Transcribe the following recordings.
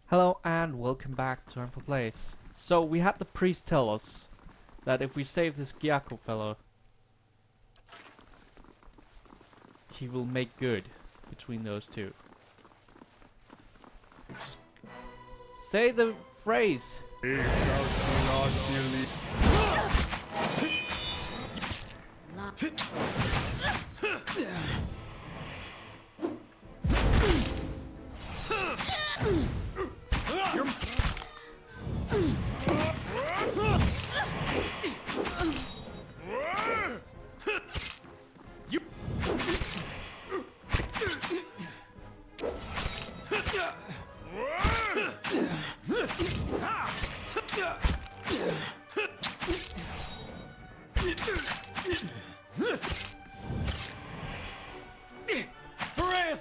Hello and welcome back to Ankford Place. So we had the priest tell us that if we save this Gyako fellow, he will make good between those two. Just say the phrase.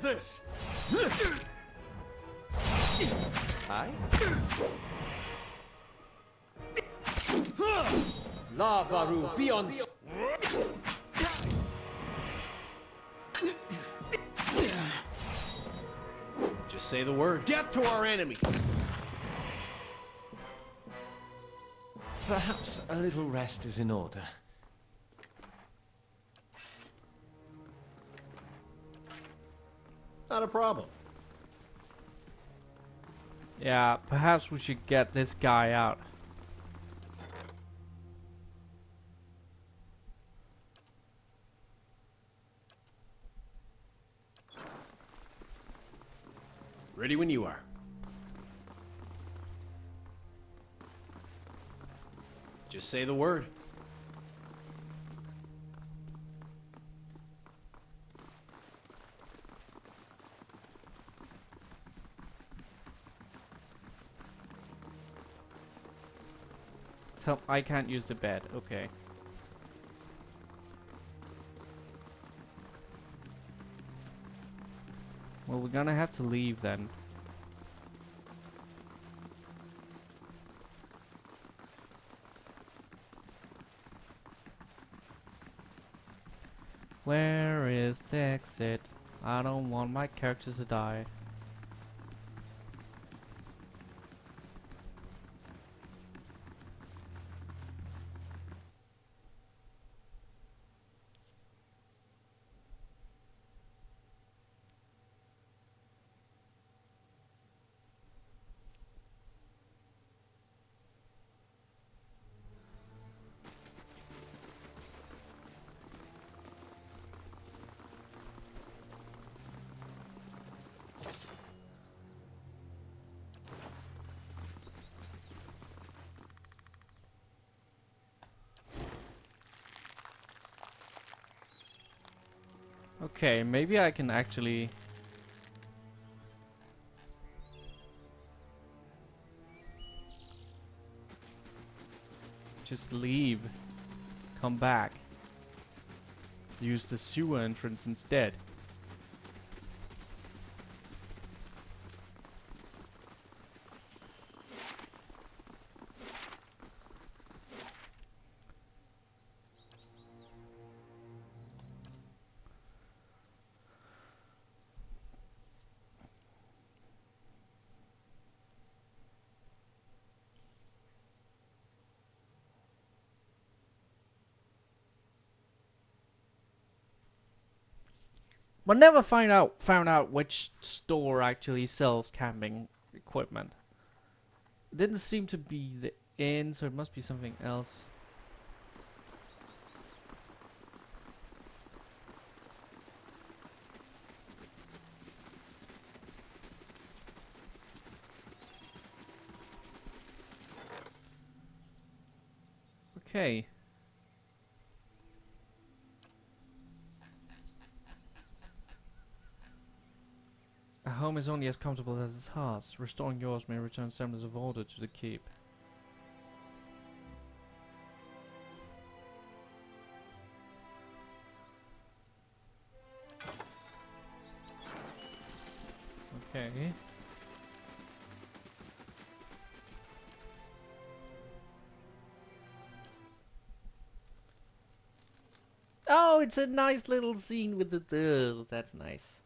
This. Hi. Lavaru beyond. Just say the word. Death to our enemies. Perhaps a little rest is in order. Not a problem. Yeah, perhaps we should get this guy out. Ready when you are. Just say the word. Tell I can't use the bed. Okay. Well, we're gonna have to leave then. Where is the exit? I don't want my characters to die. Okay, maybe I can actually just leave, come back, use the sewer entrance instead. But never found out which store actually sells camping equipment. It didn't seem to be the inn, so it must be something else. Okay. A home is only as comfortable as its heart. Restoring yours may return semblance of order to the keep. Okay. Oh, it's a nice little scene with the... That's nice.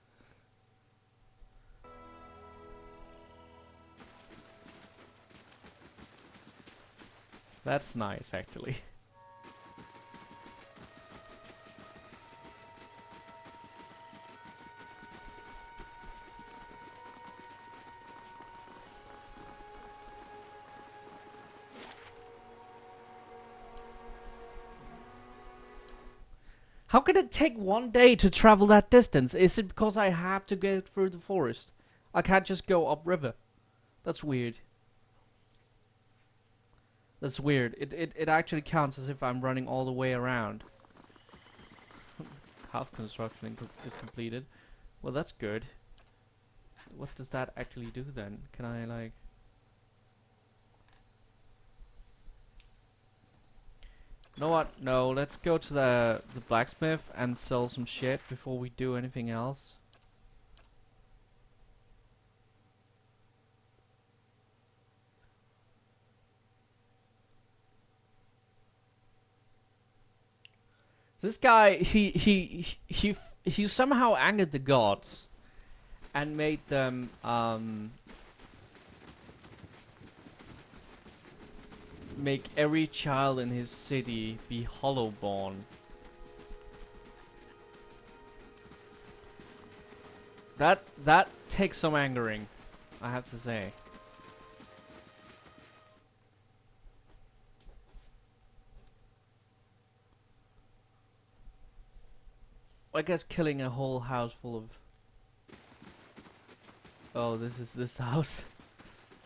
That's nice, actually. How could it take 1 day to travel that distance? Is it because I have to get through the forest? I can't just go upriver. That's weird. That's weird. It actually counts as if I'm running all the way around. Half construction is completed. Well, that's good. What does that actually do then? Can I, like... You know what? No, let's go to the blacksmith and sell some shit before we do anything else. This guy, he somehow angered the gods and made them make every child in his city be hollow-born. That takes some angering, I have to say. I guess killing a whole house full of... Oh, this is this house.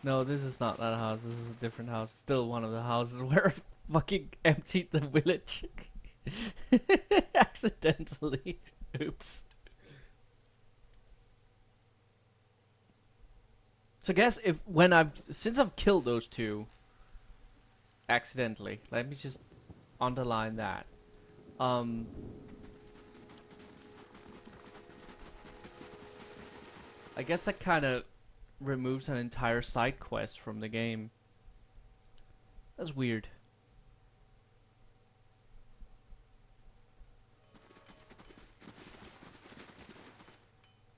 No, this is not that house. This is a different house. Still one of the houses where I fucking emptied the village. Accidentally. Oops. So I guess since I've killed those two accidentally, let me just underline that. I guess that kind of removes an entire side quest from the game. That's weird.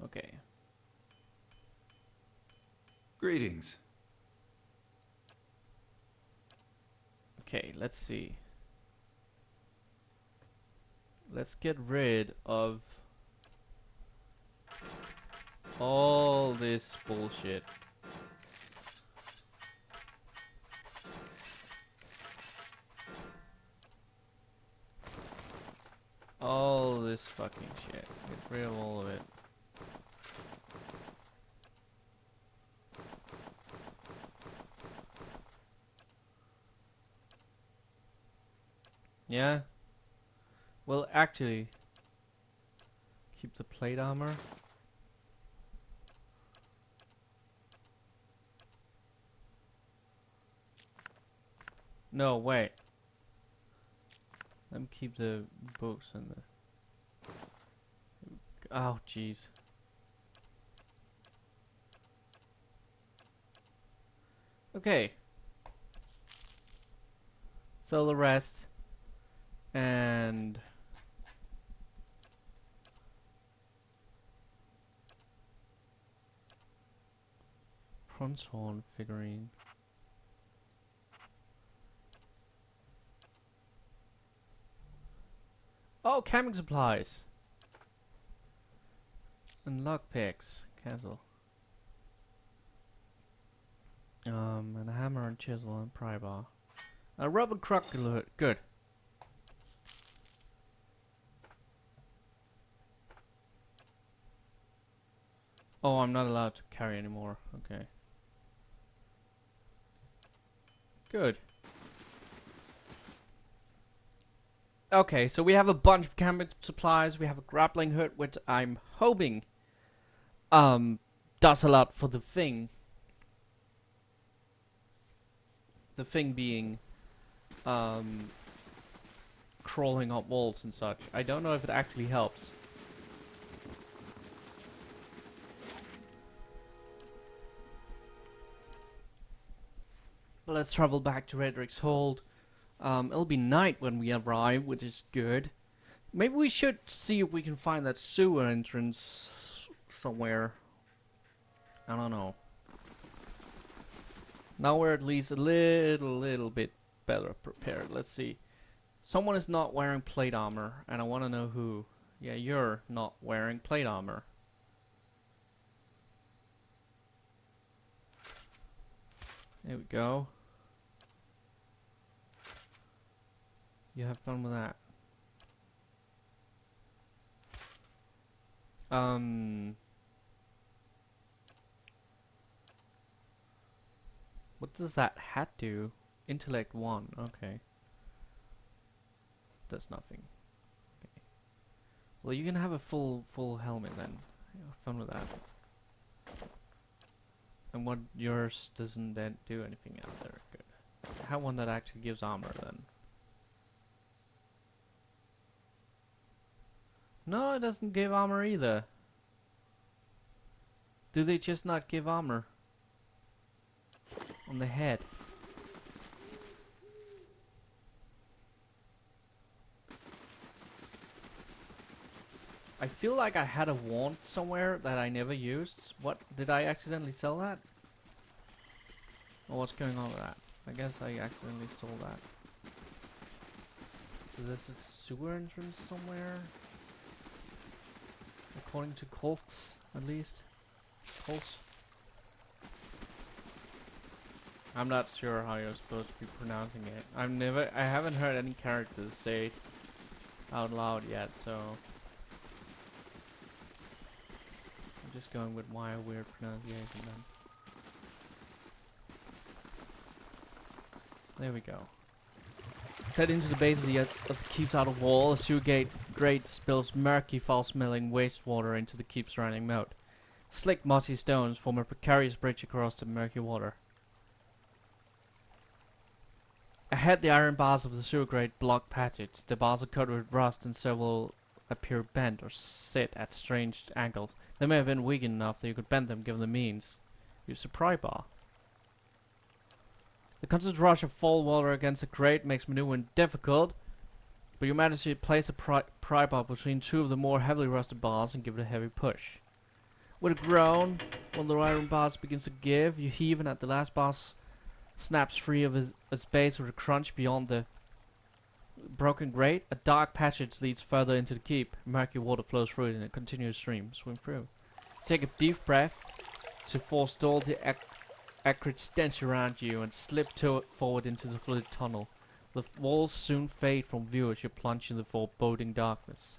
Okay. Greetings. Okay, let's see. Let's get rid of all this bullshit. All this fucking shit. Get rid of all of it. Yeah? Well, actually, keep the plate armor. No, wait. Let me keep the books and the... Oh, jeez. Okay. Sell the rest. And... Bronze horn figurine. Oh, camping supplies. And lockpicks. Cancel. And a hammer and chisel and pry bar. A rubber crocodile. Good. Oh, I'm not allowed to carry anymore. Okay. Good. Okay, so we have a bunch of camping supplies. We have a grappling hook, which I'm hoping does a lot for the thing. The thing being crawling up walls and such. I don't know if it actually helps. But let's travel back to Redrick's Hold. It'll be night when we arrive, which is good. Maybe we should see if we can find that sewer entrance somewhere. I don't know. Now we're at least a little bit better prepared. Let's see. Someone is not wearing plate armor, and I want to know who. Yeah, you're not wearing plate armor. There we go. You have fun with that. What does that hat do? Intellect 1, okay. Does nothing. Okay. Well, you can have a full helmet then. Have fun with that. And what yours doesn't then do anything out there. Good. Have one that actually gives armor then. No, it doesn't give armor either. Do they just not give armor? On the head. I feel like I had a wand somewhere that I never used. What? Did I accidentally sell that? Or what's going on with that? I guess I accidentally sold that. So there's a sewer entrance somewhere. According to Colts, at least. Colts. I'm not sure how you're supposed to be pronouncing it. I haven't heard any characters say it out loud yet, so I'm just going with my weird pronunciation then. There we go. Set into the base of the keep's outer wall, a sewer grate spills murky, foul-smelling wastewater into the keep's surrounding moat. Slick, mossy stones form a precarious bridge across the murky water. Ahead, the iron bars of the sewer grate block passage. The bars are coated with rust and several appear bent or sit at strange angles. They may have been weak enough that you could bend them given the means. Use a pry bar. The constant rush of fall water against the grate makes maneuvering difficult, but you manage to place a pry bar between two of the more heavily rusted bars and give it a heavy push. With a groan, when the iron bars begins to give, you heave and at the last bar snaps free of its base with a crunch beyond the broken grate. A dark passage leads further into the keep. Murky water flows through it in a continuous stream. Swim through. Take a deep breath to forestall the acrid stench around you and slip forward into the flooded tunnel. The walls soon fade from view as you plunge in the foreboding darkness.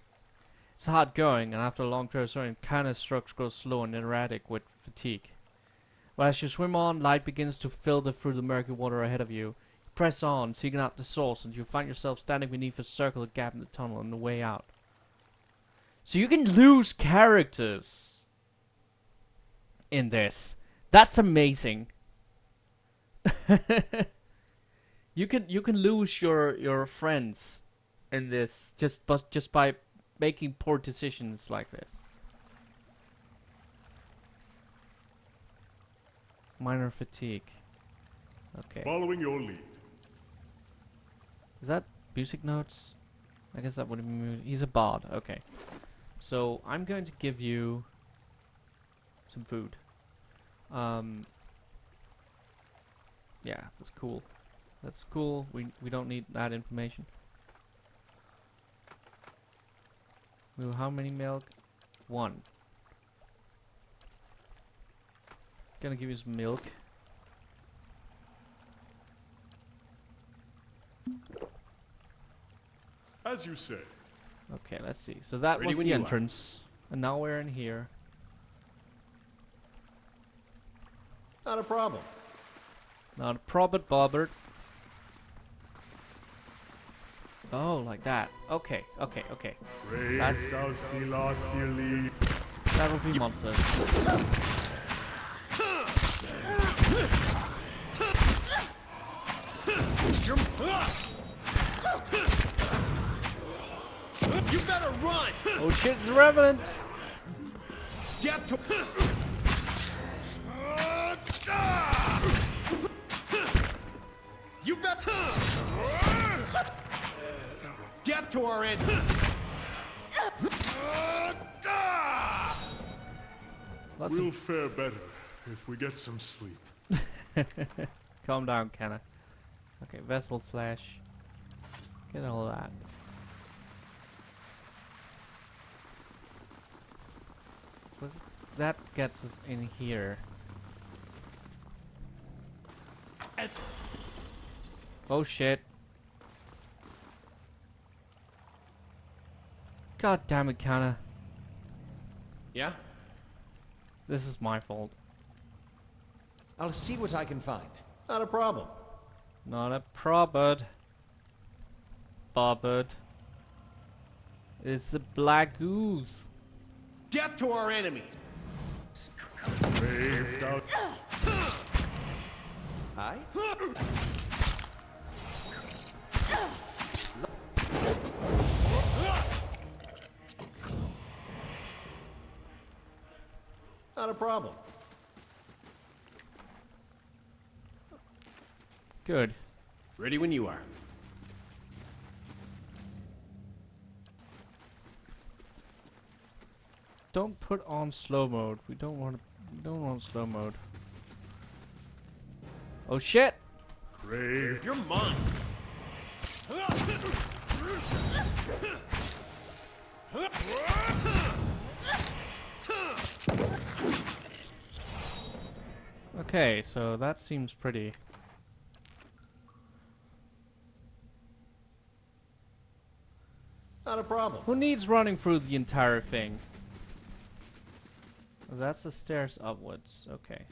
It's hard going, and after a long traverse, counter strokes grow slow and erratic with fatigue. But as you swim on, light begins to filter through the murky water ahead of you. You press on, seeking out the source, and you find yourself standing beneath a circular gap in the tunnel on the way out. So you can lose characters in this. That's amazing. You can lose your friends in this just by making poor decisions like this. Minor fatigue. Okay. Following your lead. Is that music notes? I guess that would be music. He's a bard. Okay. So I'm going to give you some food. Yeah, that's cool. That's cool. We don't need that information. Well, how many milk? 1. Gonna give you some milk. As you say. Okay, let's see. So that Ready was when the you are. entrance. And now we're in here. Not a problem. Not a problem, Bobbert. Oh, like that. Okay. That's- That'll be monsters. You better run! Oh shit, it's a revenant! Death to... You better... Death to our end! Lots We'll of... fare better if we get some sleep. Calm down, Kenna. Okay, vessel flash. Get all that. So that gets us in here. Oh shit. God damn it, Kana. Yeah? This is my fault. I'll see what I can find. Not a problem. Not a probert. Bobbert. It's a black ooze. Death to our enemies! Aye? Not a problem. Good. Ready when you are. Don't put on slow mode. We don't want slow mode. Oh shit! You're mine! Okay, so that seems pretty. Not a problem. Who needs running through the entire thing? Oh, that's the stairs upwards. Okay.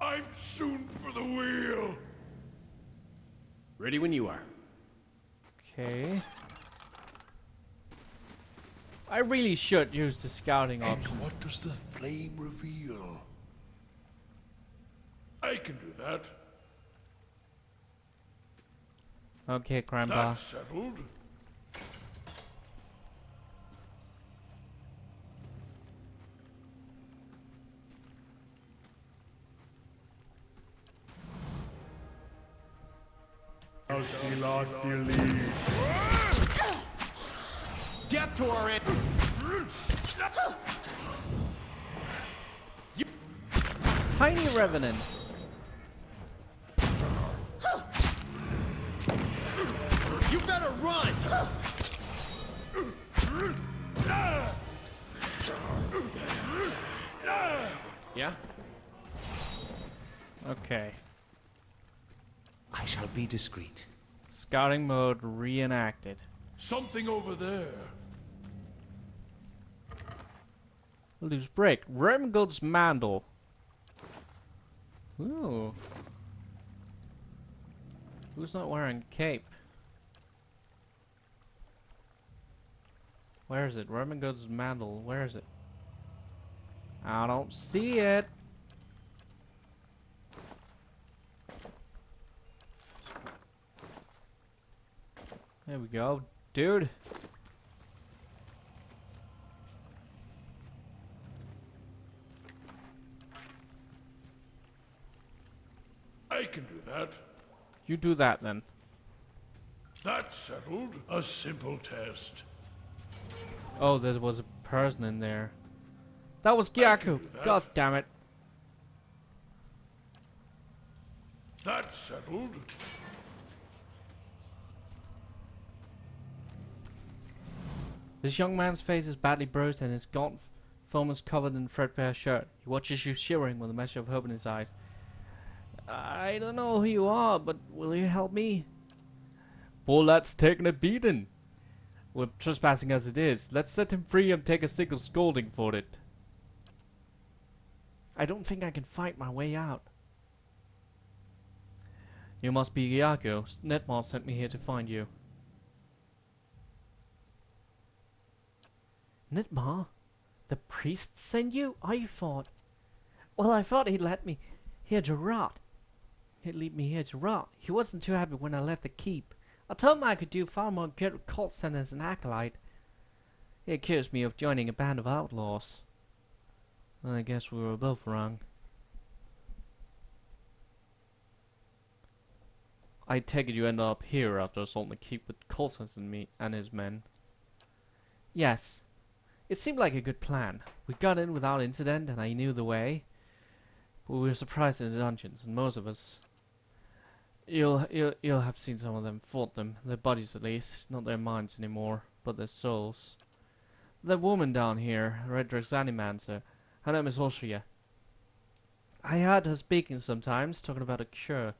I'm soon for the wheel! Ready when you are. Okay. I really should use the scouting And option. what does the flame reveal? I can do that. Okay, Grandpa. That's settled. Death to our enemies! Tiny Revenant. You better run! Yeah? Okay. I shall be discreet. Scouting mode reenacted. Something over there. Loose break. Remgold's Mandel. Ooh. Who's not wearing cape? Where is it? Remgold's Mandel. Where is it? I don't see it. There we go, dude. I can do that. You do that then. That's settled. A simple test. Oh, there was a person in there. That was can Gyaku. do that. God damn it. That's settled. This young man's face is badly bruised and his gaunt form is covered in a threadbare shirt. He watches you shivering with a measure of hope in his eyes. I don't know who you are, but will you help me? Well, that's taking a beating. We're trespassing as it is. Let's set him free and take a stick of scolding for it. I don't think I can fight my way out. You must be Iago. Netmar sent me here to find you. Nidmar? The priest sent you? I thought... Well, I thought he'd let me here to rot. He'd leave me here to rot. He wasn't too happy when I left the keep. I told him I could do far more good with cult than as an acolyte. He accused me of joining a band of outlaws. Well, I guess we were both wrong. I take it you ended up here after assaulting the keep with Coulson and me and his men. Yes. It seemed like a good plan. We got in without incident and I knew the way. But we were surprised in the dungeons, and most of us... You'll have seen some of them, fought them, their bodies at least, not their minds anymore, but their souls. The woman down here, Redrick's animancer, her name is Austria. I heard her speaking sometimes, talking about a cure.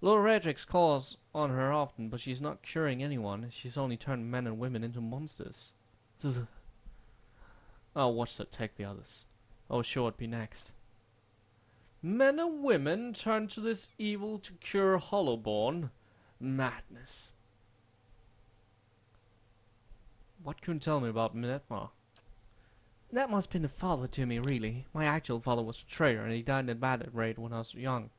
Lord Redrick calls on her often, but she's not curing anyone, she's only turning men and women into monsters. Oh, watch that take the others. Oh, sure, it'd be next. Men and women turn to this evil to cure Hollowborn? Madness. What can you tell me about Netmar? That must have been a father to me, really. My actual father was a traitor, and he died in a battle raid when I was young.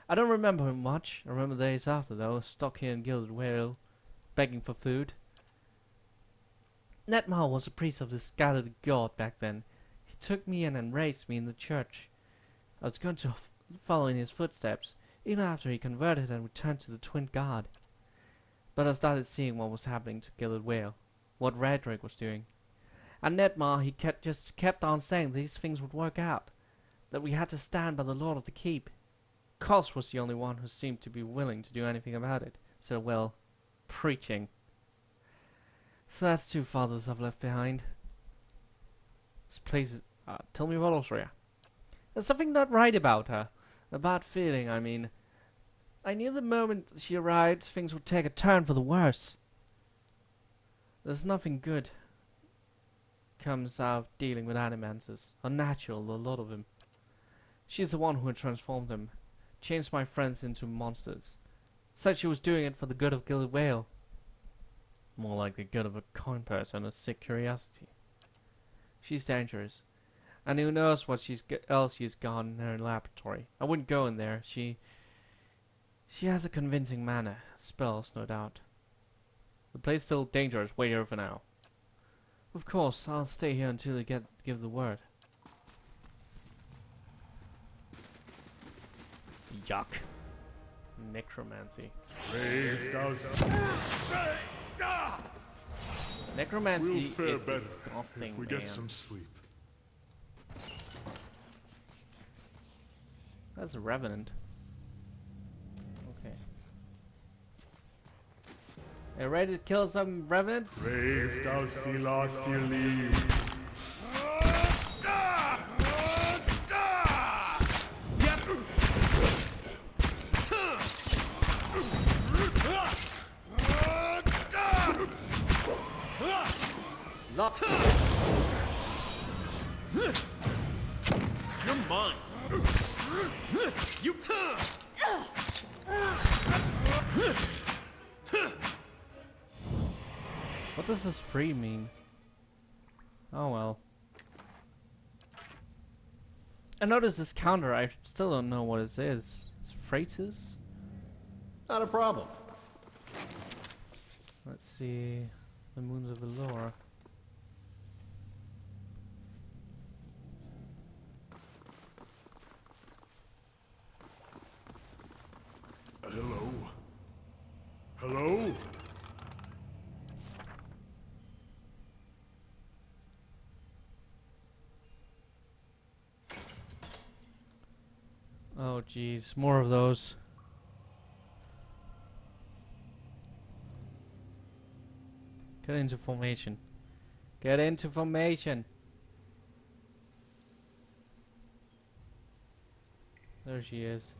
I don't remember him much. I remember the days after, though, stuck here in Gilded Whale, begging for food. Netmar was a priest of the scattered god back then. He took me in and raised me in the church. I was going to follow in his footsteps, even after he converted and returned to the Twin God. But I started seeing what was happening to Gilded Whale, what Redrick was doing. And Netmar, he just kept on saying these things would work out, that we had to stand by the Lord of the Keep. Cos was the only one who seemed to be willing to do anything about it, so well, preaching. So that's 2 fathers I've left behind. This place is... tell me about Austria. There's something not right about her. A bad feeling, I mean. I knew the moment she arrived, things would take a turn for the worse. There's nothing good comes out of dealing with animancers. Unnatural, a lot of them. She's the one who had transformed them. Changed my friends into monsters. Said she was doing it for the good of Gilded Whale. More like the good of a coin purse and a sick curiosity. She's dangerous. And who knows what else she's got in her laboratory. I wouldn't go in there. She has a convincing manner. Spells, no doubt. The place is still dangerous. Wait here for now. Of course, I'll stay here until you give the word. Yuck. Necromancy. Brave thou Necromancy We'll fare is better the thing, if we man. get some sleep. That's a revenant. Okay. Are you ready to kill some revenants? Brave thou Philophili. You're mine. You. What does this free mean? Oh well. I noticed this counter. I still don't know what it is. It's phrases? Not a problem. Let's see. The Moons of Allure. Hello? Hello? Oh geez, more of those. Get into formation. Get into formation. There she is.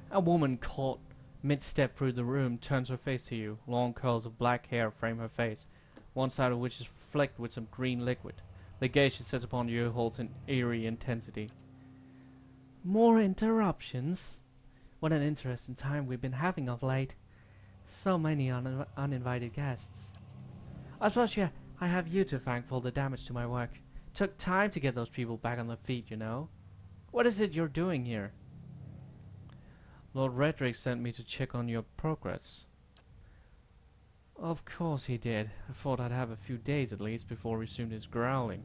A woman caught mid-step through the room turns her face to you. Long curls of black hair frame her face, one side of which is flecked with some green liquid. The gaze she sets upon you holds an eerie intensity. More interruptions? What an interesting time we've been having of late. So many uninvited guests. I suppose I have you to thank for all the damage to my work. Took time to get those people back on their feet, you know. What is it you're doing here? Lord Redrick sent me to check on your progress. Of course he did. I thought I'd have a few days at least before he resumed his growling.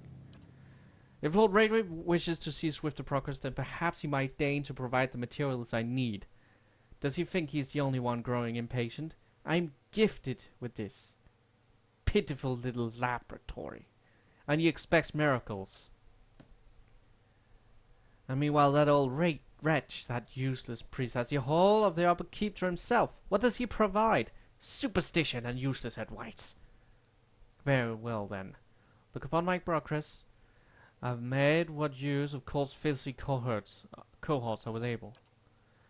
If Lord Redrick wishes to see swifter progress, then perhaps he might deign to provide the materials I need. Does he think he's the only one growing impatient? I'm gifted with this pitiful little laboratory. and he expects miracles. And meanwhile, that old wretch, that useless priest, has the whole of the upper keep to himself. What does he provide? Superstition and useless advice. Very well then. Look upon my progress. I've made what use of Cole's filthy cohorts I was able.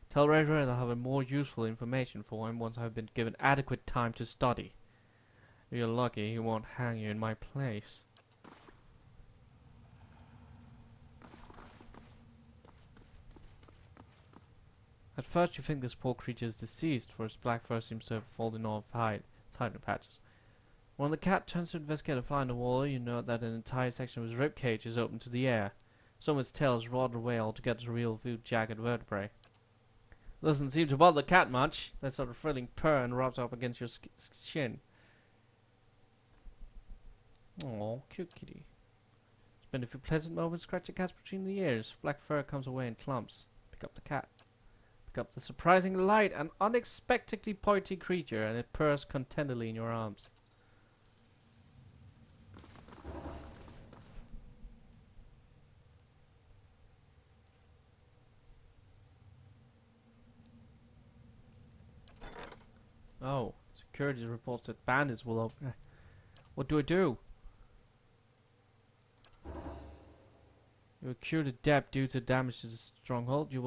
Tell Red Red I'll have more useful information for him once I've been given adequate time to study. If you're lucky, he won't hang you in my place. At first you think this poor creature is deceased, for its black fur seems to have fallen off hide in patches. When the cat turns to investigate a fly in the wall, you note that an entire section of his rib cage is open to the air. Some of its tail is rotted away altogether to reveal few jagged vertebrae. Doesn't seem to bother the cat much. That sort of thrilling purr and rubs up against your shin. Aw, cute kitty. Spend a few pleasant moments scratching cats between the ears. Black fur comes away in clumps. Pick up the cat. Pick up the surprisingly light and unexpectedly pointy creature, and it purrs contentedly in your arms. Oh, security reports that bandits will open. What do I do? You accrued a debt due to damage to the stronghold. You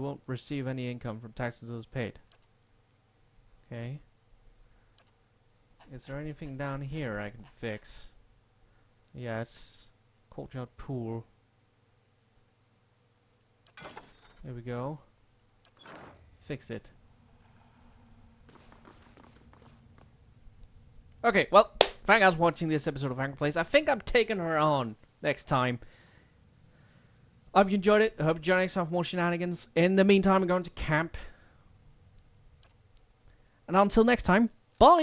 won't receive any income from tax until it's paid. Okay. Is there anything down here I can fix? Yes. Courtyard pool. There we go. Fix it. Okay, well, thank you guys for watching this episode of Ankford Plays. I think I'm taking her on next time. I hope you enjoyed it. I hope you join next time for more shenanigans. In the meantime, I'm going to camp. And until next time, bye!